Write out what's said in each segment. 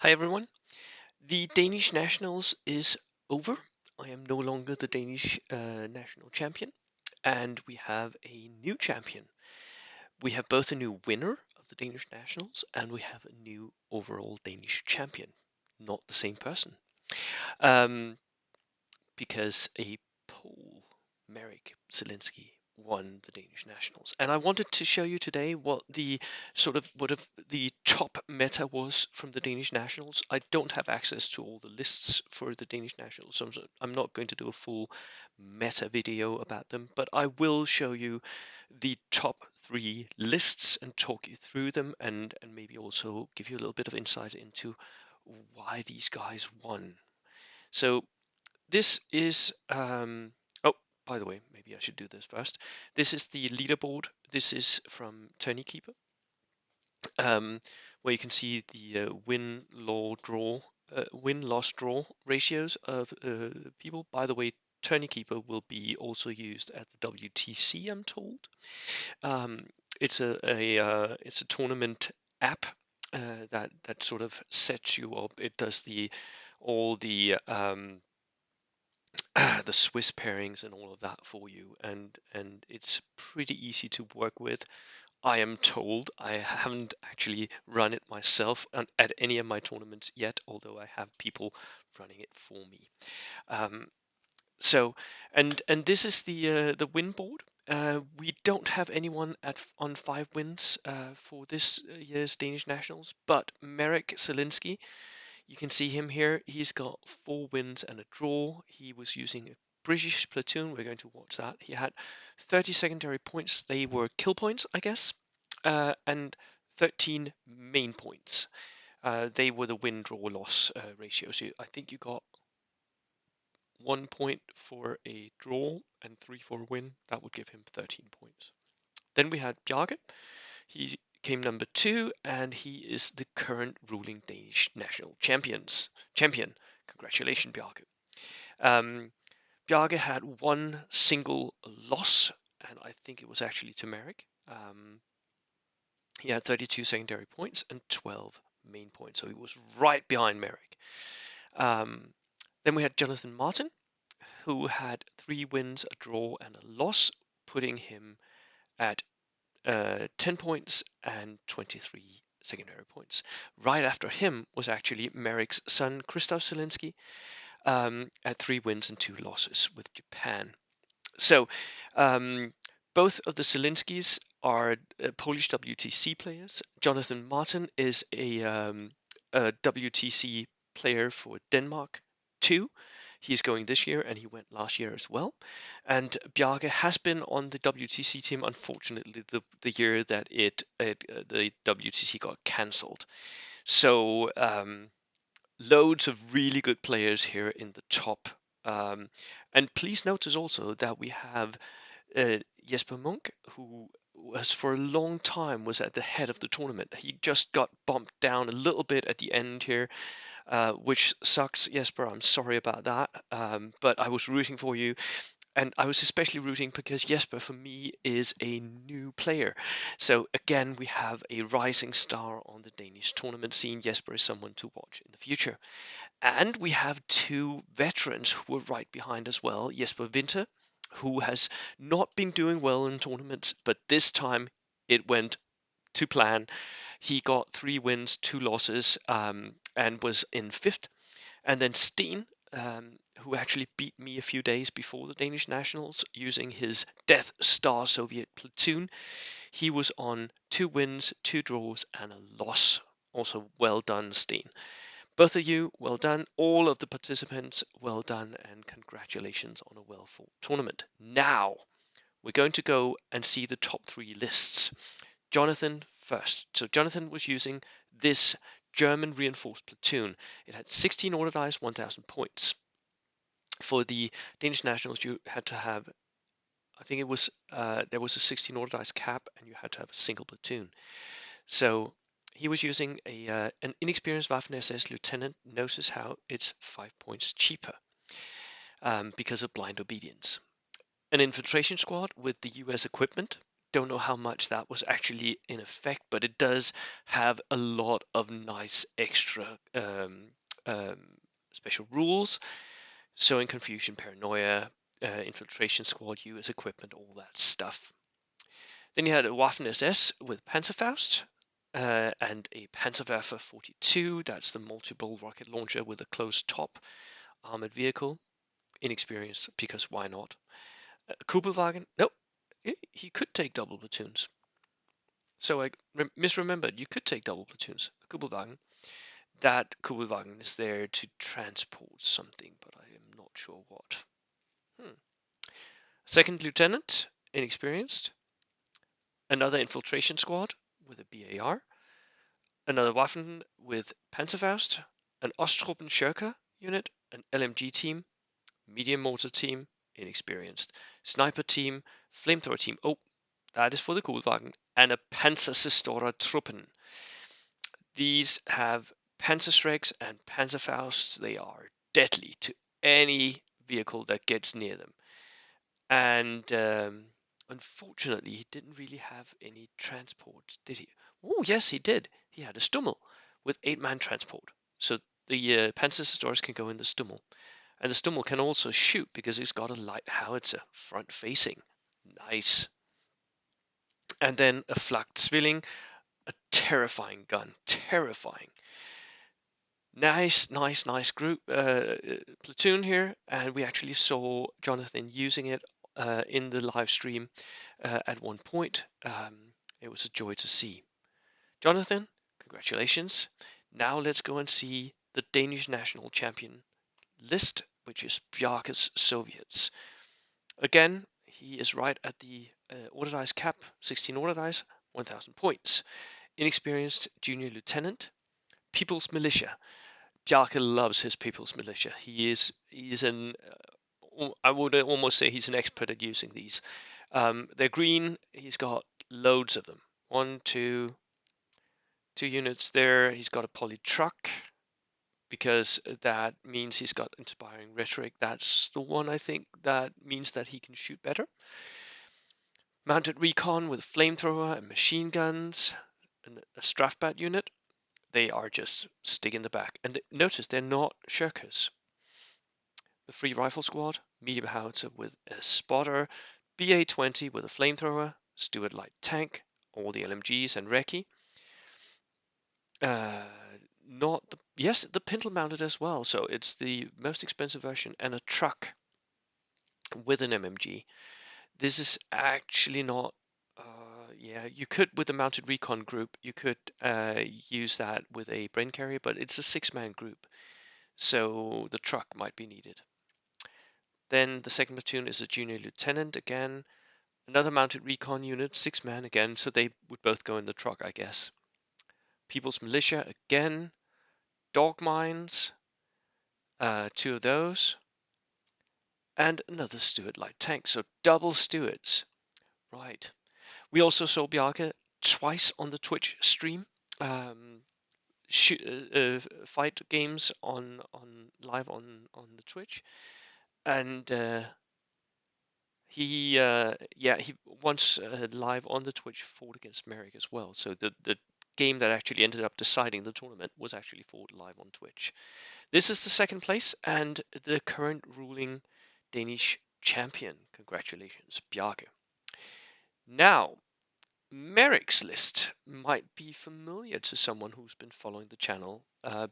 Hi everyone. The Danish Nationals is over. I am no longer the Danish national champion, and we have a new champion. We have both a new winner of the Danish Nationals and we have a new overall Danish champion. Not the same person. Um, because a Pole, Merrick Zelinsky, won the Danish Nationals. And I wanted to show you today what the the top meta was from the Danish Nationals. I don't have access to all the lists for the Danish Nationals, so I'm not going to do a full meta video about them, but I will show you the top three lists and talk you through them and maybe also give you a little bit of insight into why these guys won. So this is, oh, by the way, maybe I should do this first. This is the leaderboard. This is from Tourney Keeper, where you can see the win, loss, draw ratios of people. By the way, Tourney Keeper will be also used at the WTC, I'm told. Um, it's a tournament app that sort of sets you up. It does all the Swiss pairings and all of that for you, and it's pretty easy to work with. I am told. I haven't actually run it myself at any of my tournaments yet, although I have people running it for me. Um, so, and this is the win board. We don't have anyone on 5 wins for this year's Danish Nationals, but Merrick Zelinsky, you can see him here. He's got 4 wins and a draw. He was using a British platoon. We're going to watch that. He had 30 secondary points. They were kill points, I guess, and 13 main points. They were the win, draw, loss ratio. So I think you got 1 point for a draw and 3 for a win. That would give him 13 points. Then we had Bjarke. He came number 2, and he is the current ruling Danish national champion. Congratulations, Bjarke. Um, Bjarke had one single loss, and I think it was actually to Merrick. He had 32 secondary points and 12 main points, so he was right behind Merrick. Then we had Jonathan Martin, who had 3 wins, a draw, and a loss, putting him at 10 points and 23 secondary points. Right after him was actually Merrick's son, Christoph Zelinsky, at 3 wins and 2 losses with Japan. So both of the Zelinskis are Polish WTC players. Jonathan Martin is a WTC player for Denmark too. He's going this year, and he went last year as well. And Bjarke has been on the WTC team. Unfortunately, the year that the WTC got cancelled. So loads of really good players here in the top. And please notice also that we have Jesper Munk, who was for a long time was at the head of the tournament. He just got bumped down a little bit at the end here, which sucks, Jesper. I'm sorry about that, but I was rooting for you. And I was especially rooting because Jesper, for me, is a new player. So again, we have a rising star on the Danish tournament scene. Jesper is someone to watch in the future. And we have 2 veterans who were right behind as well. Jesper Winter, who has not been doing well in tournaments, but this time it went to plan. He got 3 wins, 2 losses, and was in 5th. And then Steen, who actually beat me a few days before the Danish Nationals using his Death Star Soviet platoon. He was on 2 wins, 2 draws, and a loss. Also, well done, Steen. Both of you, well done. All of the participants, well done, and congratulations on a well fought tournament. Now, we're going to go and see the top 3 lists. Jonathan first. So Jonathan was using this German reinforced platoon. It had 16 order dice, 1,000 points. For the Danish Nationals, you had to have, I think it was, there was a 16 order dice cap, and you had to have a single platoon. So he was using an inexperienced Waffen SS lieutenant. Notice how it's 5 points cheaper because of blind obedience. An infiltration squad with the US equipment. don't know how much that was actually in effect, but it does have a lot of nice extra um, special rules. Sowing confusion, paranoia, infiltration squad, US equipment, all that stuff. Then you had a Waffen SS with Panzerfaust and a Panzerwerfer 42. That's the multiple rocket launcher with a closed top armored vehicle. Inexperienced because why not? Kubelwagen, nope, he could take double platoons. So I misremembered. You could take double platoons. Kubelwagen. That Kubelwagen is there to transport something, but I am not sure what. Second lieutenant, inexperienced. Another infiltration squad with a BAR. Another Waffen with Panzerfaust. An Osttruppen Schurke unit. An LMG team. Medium mortar team, inexperienced. Sniper team. Flamethrower team. Oh, that is for the Kubelwagen. And a Panzersistorer Truppen. These have Panzerschrecks and Panzerfausts. They are deadly to any vehicle that gets near them. And unfortunately, he didn't really have any transport, did he? Oh, yes, he did. He had a Stummel with 8-man transport. So the Panzerstorers can go in the Stummel. And the Stummel can also shoot because it's got a light howitzer front facing. Nice. And then a Flak Zwilling, a terrifying gun. Terrifying. Nice group platoon here, and we actually saw Jonathan using it in the live stream at one point. It was a joy to see. Jonathan, congratulations. Now let's go and see the Danish national champion list, which is Bjarke's Soviets. Again, he is right at the order dice cap, 16 order dice, 1,000 points. Inexperienced junior lieutenant, People's Militia. Bjarke loves his People's Militia. He's an I would almost say he's an expert at using these. They're green. He's got loads of them. Two units there. He's got a poly truck because that means he's got inspiring rhetoric. That's the one I think that means that he can shoot better. Mounted recon with flamethrower and machine guns, and a Strafbat unit. They are just stick in the back. And notice they're not shirkers. The Free Rifle Squad, medium howitzer with a spotter, BA-20 with a flamethrower, Stuart light tank, all the LMGs and Recce. Not the yes, the pintle mounted as well, so it's the most expensive version, and a truck with an MMG. This is actually not. Yeah, you could with the mounted recon group, you could use that with a brain carrier, but it's a 6-man group, so the truck might be needed. Then the second platoon is a junior lieutenant again. Another mounted recon unit, 6-man again, so they would both go in the truck, I guess. People's Militia again. Dog mines, 2 of those. And another Stuart light tank, so double Stuarts. Right. We also saw Bjarke twice on the Twitch stream. Fight games on live on the Twitch. And he once live on the Twitch fought against Merrick as well. So the game that actually ended up deciding the tournament was actually fought live on Twitch. This is the second place and the current ruling Danish champion. Congratulations, Bjarke. Now, Merrick's list might be familiar to someone who's been following the channel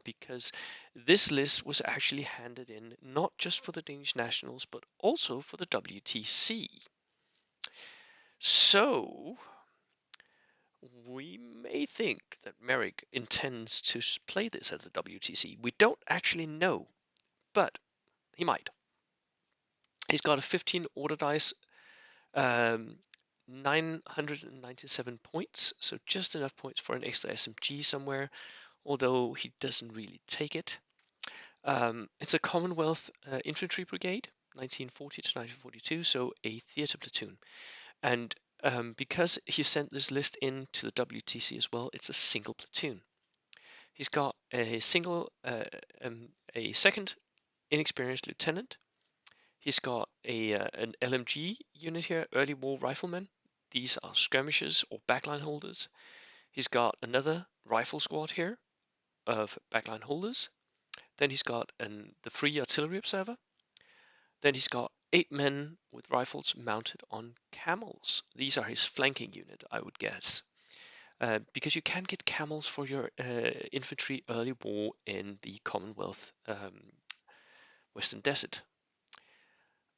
because this list was actually handed in not just for the Danish Nationals but also for the WTC. So, we may think that Merrick intends to play this at the WTC. We don't actually know, but he might. He's got a 15 order dice, 997 points, so just enough points for an extra SMG somewhere, although he doesn't really take it. It's a Commonwealth Infantry Brigade, 1940 to 1942, so a theatre platoon. And because he sent this list in to the WTC as well, it's a single platoon. He's got a second inexperienced lieutenant. He's got an LMG unit here, early war rifleman, These are skirmishers or backline holders. He's got another rifle squad here of backline holders. Then he's got the free artillery observer. Then he's got 8 men with rifles mounted on camels. These are his flanking unit, I would guess. Because you can get camels for your infantry early war in the Commonwealth Western Desert.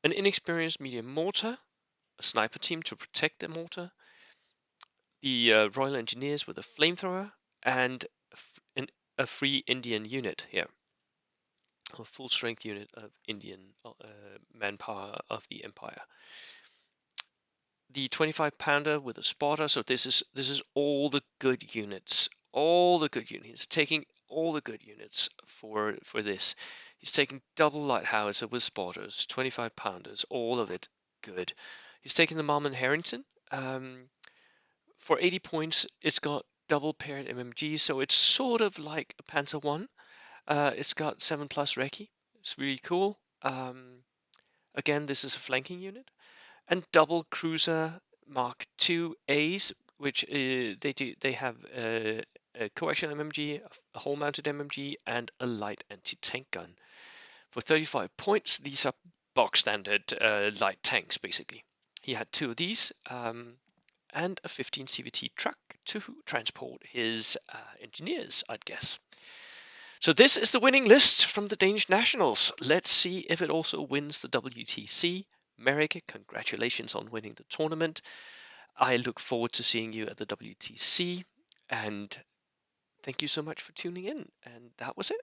An inexperienced medium mortar, a sniper team to protect the mortar, the Royal Engineers with a flamethrower, and a free Indian unit here. A full strength unit of Indian manpower of the Empire. The 25 pounder with a spotter. So this is all the good units. All the good units. He's taking all the good units for this. He's taking double light howitzer with spotters, 25 pounders, all of it good. He's taking the Marmon Harrington. For 80 points, it's got double paired MMG, so it's sort of like a Panzer 1. It's got 7+ Recce. It's really cool. Again, this is a flanking unit. And double cruiser Mark II A's, which they have a coaxial MMG, a hull mounted MMG, and a light anti-tank gun. For 35 points, these are box standard light tanks, basically. He had 2 of these, and a 15 CVT truck to transport his engineers, I'd guess. So this is the winning list from the Danish Nationals. Let's see if it also wins the WTC. Merrick, congratulations on winning the tournament. I look forward to seeing you at the WTC, and thank you so much for tuning in. And that was it.